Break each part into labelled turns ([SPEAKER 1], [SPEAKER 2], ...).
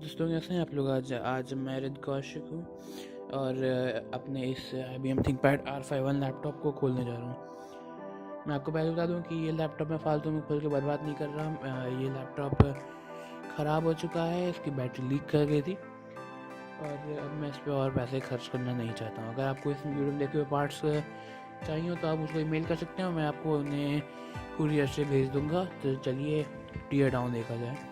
[SPEAKER 1] दोस्तों कैसे हैं आप लोग। आज आज मैं हृदय कौशिक हूँ और अपने इस IBM Thinkpad R51 लैपटॉप को खोलने जा रहा हूँ। मैं आपको पहले बता दूँ कि ये लैपटॉप मैं फालतू में खोल के बर्बाद नहीं कर रहा। ये लैपटॉप ख़राब हो चुका है, इसकी बैटरी लीक कर गई थी और अब मैं इस पर और पैसे खर्च करना नहीं चाहता हूँ। अगर आपको इस वीडियो में देखे हुए पार्ट्स चाहिए हो तो आप उसको ईमेल कर सकते हो, मैं आपको उन्हें कुरियर से भेज दूँगा। तो चलिए टीयर डाउन देखा जाए।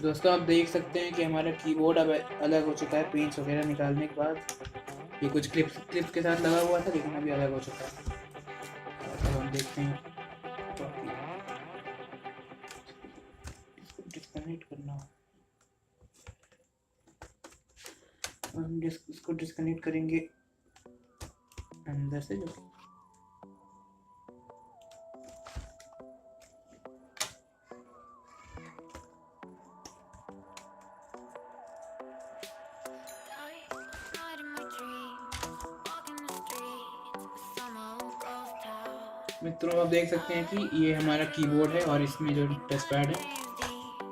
[SPEAKER 1] दोस्तों आप देख सकते हैं कि हमारा कीबोर्ड अब अलग हो चुका है पेंट्स वगैरह निकालने के बाद। ये कुछ क्लिप्स के साथ लगा हुआ था लेकिन अभी अलग हो चुका है। तो हम देखते हैं इसको डिस्कनेक्ट करना हो। हम इसको डिस्कनेक्ट करेंगे अंदर से जो मित्रों आप देख सकते हैं कि ये हमारा कीबोर्ड है और इसमें जो टच पैड है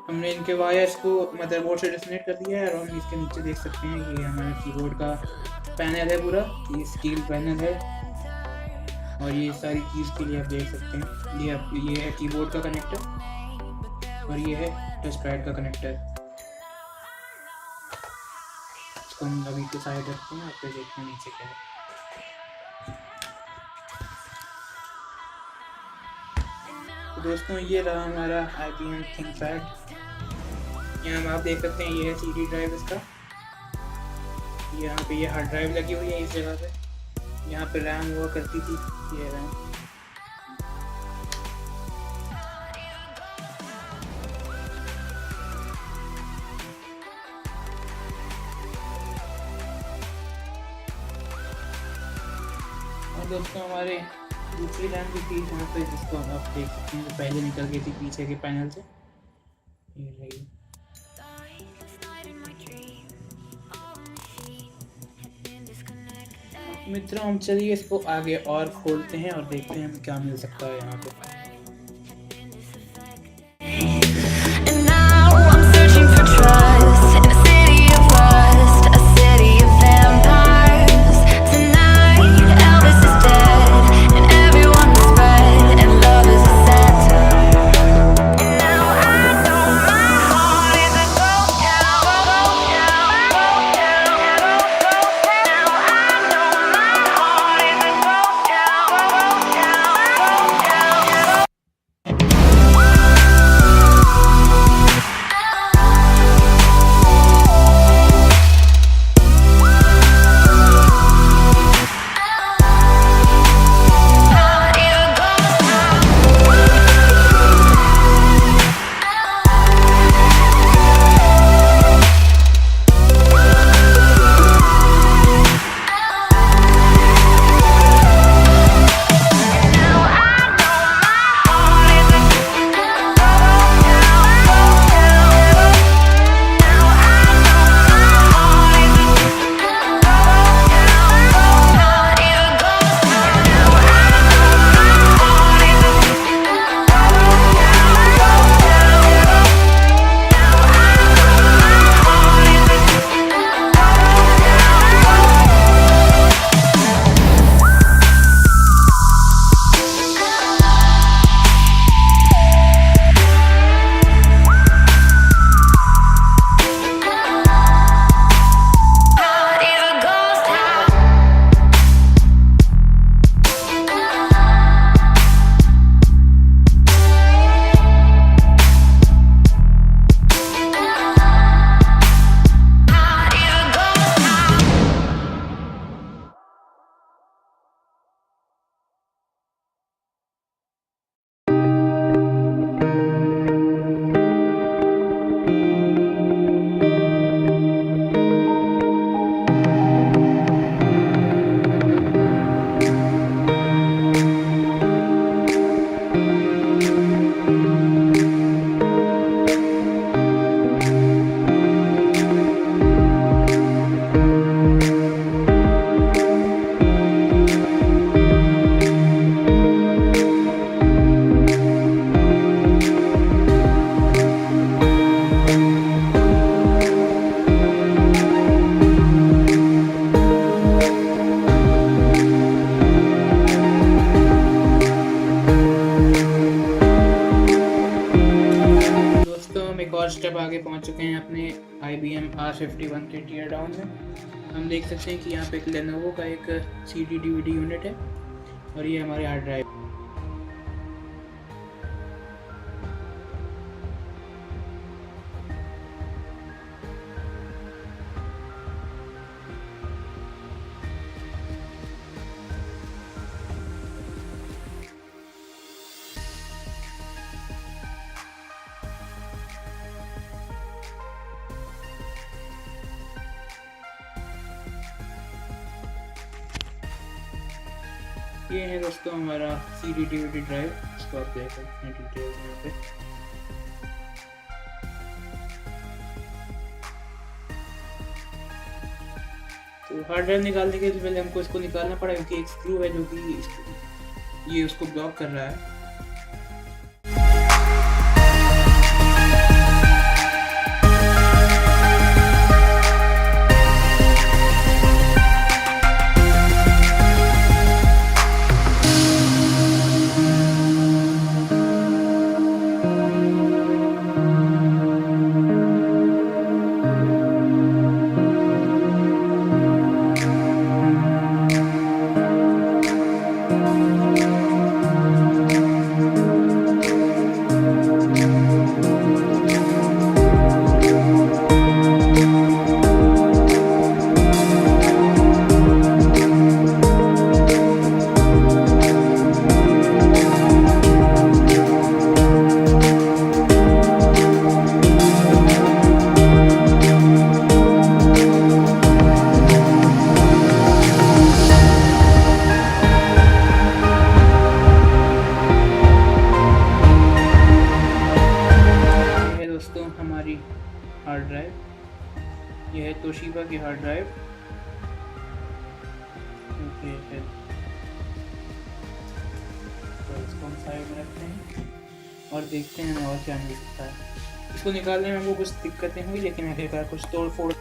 [SPEAKER 1] हमने इनके वायर्स को मदरबोर्ड से डिस्कनेक्ट कर दिया है और हम इसके नीचे देख सकते हैं कि ये हमारा कीबोर्ड का पैनल है पूरा। ये स्टील पैनल है और ये सारी चीज़ के लिए आप देख सकते हैं ये है कीबोर्ड का कनेक्टर और ये है टच पैड का कनेक्टर। इसको हम अभी के साइड रखते हैं, आप देखते हैं नीचे क्या है। तो दोस्तों ये रहा हमारा IBM थिंकपैड। यहाँ आप देख सकते हैं ये है CD ड्राइव इसका। यहाँ पे ये हार्ड ड्राइव लगी हुई है इस जगह पे। यहाँ पे रैम हुआ करती थी, ये रैम। और दोस्तों हमारे दूसरी रैम भी थी यहाँ पे, जिसको आप देख सकते हैं पहले निकल गई थी पीछे के पैनल से। ये रही। मित्रों हम चलिए इसको आगे और खोलते हैं और देखते हैं हमें क्या मिल सकता है यहाँ पे। और स्टेप आगे पहुंच चुके हैं अपने IBM R51 के टीयर डाउन में। हम देख सकते हैं कि यहाँ पे एक लेनोवो का एक CD DVD यूनिट है और ये हमारे हार्ड ड्राइव। ये है दोस्तों हमारा CD DVD ड्राइव, इसको आप देख सकते हैं डिटेल्स यहाँ पे। तो हार्ड ड्राइव निकालने के लिए पहले हमको इसको निकालना पड़ा, क्योंकि एक स्क्रू है जो कि ये उसको ब्लॉक कर रहा है। हमारी हार्ड ड्राइव, यह है तोशिबा की हार्ड ड्राइव। ओके, तो इसको हम साइड में रखते हैं और देखते हैं और क्या मिल सकता है। इसको निकालने में हमको कुछ दिक्कतें हुई, लेकिन आखिरकार कुछ तोड़ फोड़।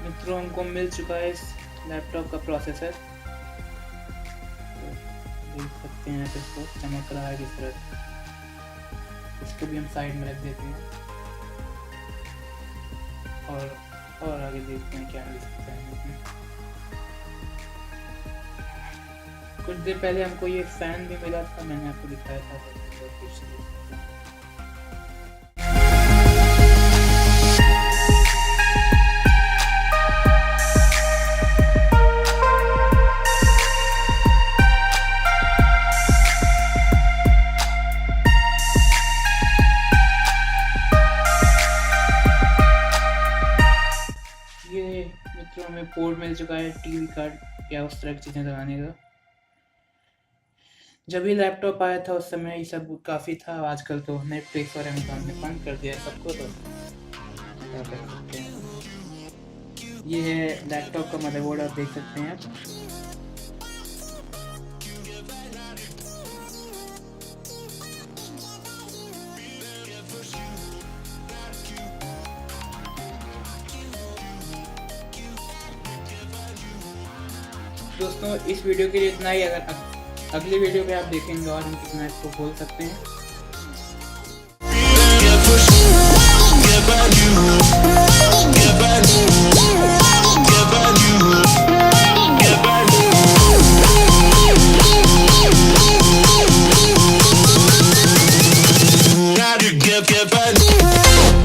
[SPEAKER 1] मित्रों, हमको मिल चुका है इस लैपटॉप का प्रोसेसर। तो देख सकते हैं आप, इसको चमक रहा है किस तरह। इसको भी हम साइड में रख देते हैं और आगे देखते हैं क्या मिल सकता है। कुछ देर पहले हमको ये फैन भी मिला था, मैंने आपको दिखाया था। मित्रों, हमें पोर्ट मिल चुका है टीवी कार्ड या उस तरह की चीज़ें लगाने का। जब ये लैपटॉप आया था उस समय ये सब काफ़ी था। आजकल तो नेटफ्लिक्स और अमेज़न ने बंद कर दिया है सबको, तो क्या कर सकते हैं। ये है लैपटॉप का मदरबोर्ड, आप देख सकते हैं आप। दोस्तों, इस वीडियो के लिए इतना ही। अगर अगली वीडियो में आप देखेंगे और हम कितना इसको खोल सकते हैं। Get